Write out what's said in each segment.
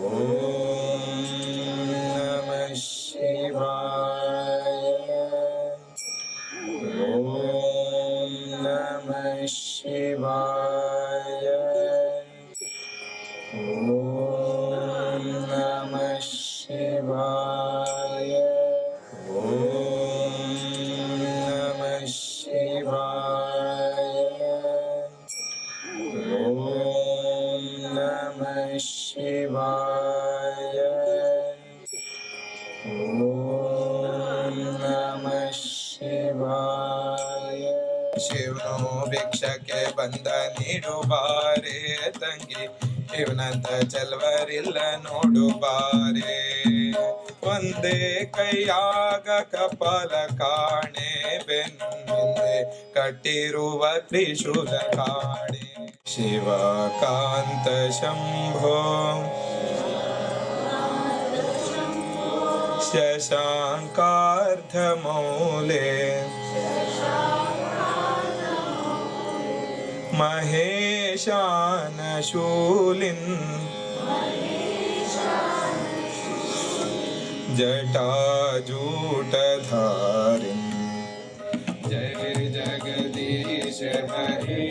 Om Namah Shivaya. Om Namah Shivaya. Om Namah Shivaya. Om Namah Shivaya. Om Namah Shivaya. Om Namah Shivaya. ಶಿವನು ಭಿಕ್ಷಕ್ಕೆ ಬಂದ ನೀಡುಬಾರೆ ತಂಗಿ, ಇವನಂತ ಚೆಲ್ವರಿಲ್ಲ ನೋಡುಬಾರೆ. ಒಂದೇ ಕೈಯಾಗ ಕಪಾಲ ಕಾಣೆ, ಬೆನ್ನಿಂದೆ ಕಟ್ಟಿರುವ ತ್ರಿಶೂಲ ಕಾಣೆ. ಶಿವಕಾಂತ ಶಂಭೋ ಶಶಾಂಕಾರ್ಧಮೌಲೆ ಮಹೇಶಾನ ಶೂಲಿನ್ ಜಟಾಜೂಟಧಾರಿನ್. ಜಯ ಜಗದೀಶ ಹರೇ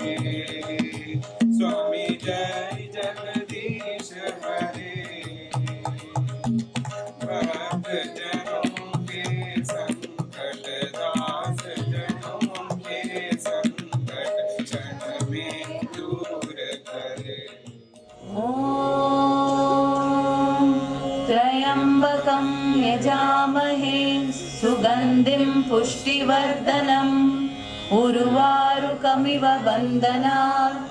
स्वामी, जय जगदीश हरे. भक्त जनों के संकट, दास जनों के संकट क्षण में दूर करे. ॐ त्र्यम्बकं यजामहे सुगन्धिं पुष्टिवर्धनम् उर्वारुकमिव बन्धनात्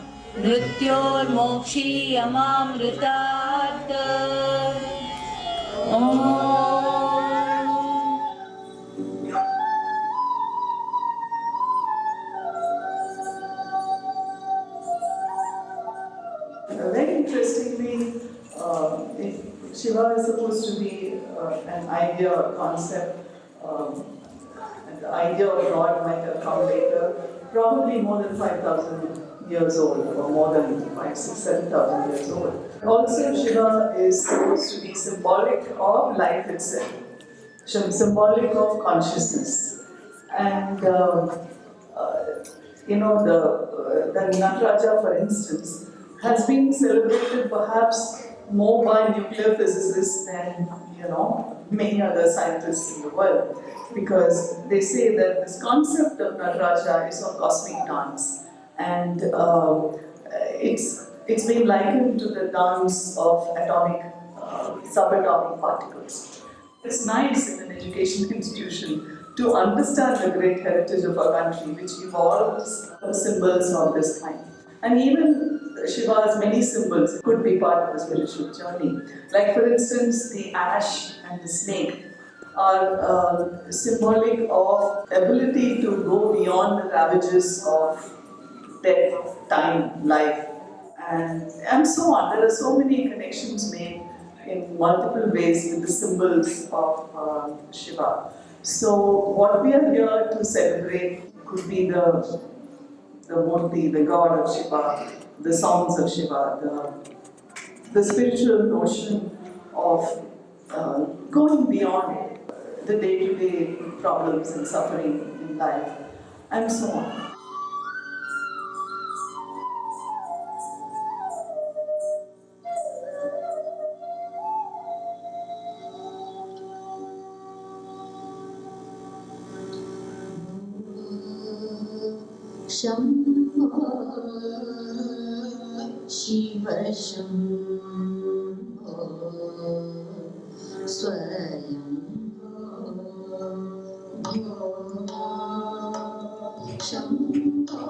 मृत्योर्मोक्षीयमामृतात्. Very interestingly, Shiva is supposed to be an idea or concept, and the idea of God might have come later, probably more than 5,000 years old, or more than 5, 6, 7,000 years old. Also, Shiva is supposed to be symbolic of life itself, symbolic of consciousness. And the Nataraja, for instance, has been celebrated perhaps more by nuclear physicists than many other scientists in the world, because they say that this concept of Nataraja is of cosmic dance, and it's been likened to the dance of atomic, subatomic particles. It's nice in an education institution to understand the great heritage of our country, which evolves symbols of this kind. And even Shiva's many symbols could be part of the spiritual journey. Like, for instance, the ash and the snake are symbolic of ability to go beyond the ravages of death, time, life, and so on. There are so many connections made in multiple ways with the symbols of Shiva. So what we are here to celebrate could be the Murti, the god of Shiva, the songs of Shiva, the spiritual notion of going beyond the day-to-day problems and suffering in life, and so on. Shambho Shiva Shambho Swayambho Shambho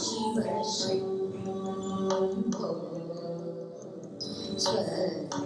Shiva Shambho Swayambho.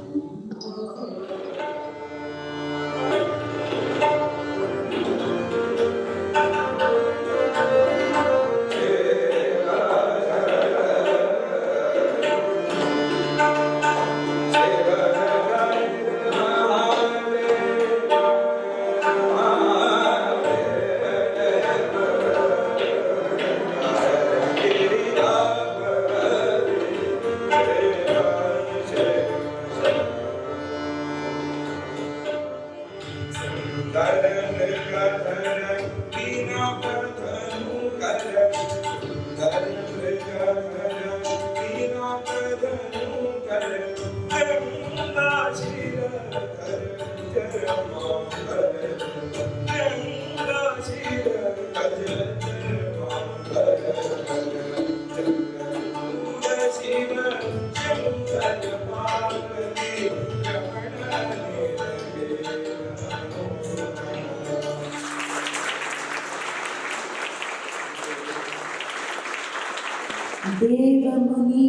Devmuni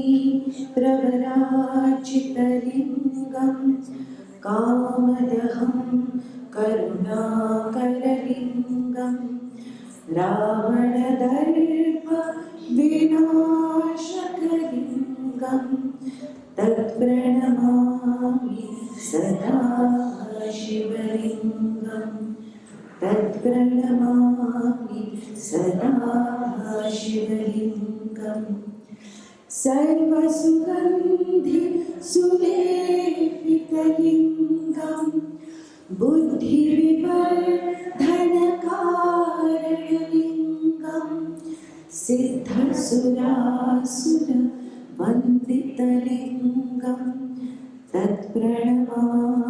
प्रवराचितलिङ्गं कामदहं करुणाकरलिङ्गं रावणदर्प विनाशकलिङ्गं तत्प्रणमामि सदा शिवलिङ्गं तत्प्रणमामि सदा शिवलिङ्गम् सर्वसुगन्धि सुलेपितलिङ्गं बुद्धिविवर्धनकारणलिङ्गं सिद्धसुरासुरवन्दितलिङ्गं तत्प्रणमामि